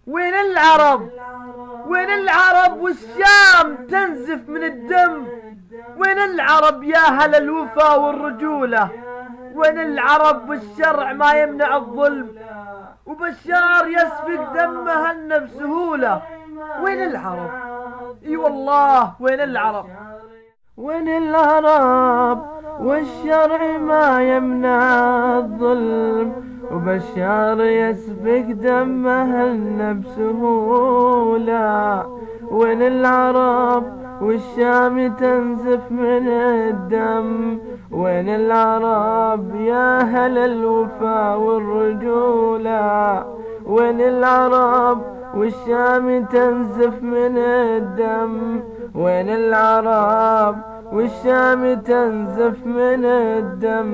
وين العرب؟ وين العرب والشام تنزف من الدم؟ وين العرب ياهل الوفا والرجوله؟ وين العرب والشرع مايمنع الظلم؟ وبشار يسفك دم أهلنا بسهوله. وين العرب؟ اي والله وين العرب؟ وين العرب والشرع ما يمنع الظلم؟ وبشار يسفك دم أهلنا بسهوله. وين العرب والشام تنزف من الدم؟ وين العرب ياهل الوفا والرجوله؟ وين العرب والشام تنزف من الدم؟ وين العرب والشام تنزف من الدم؟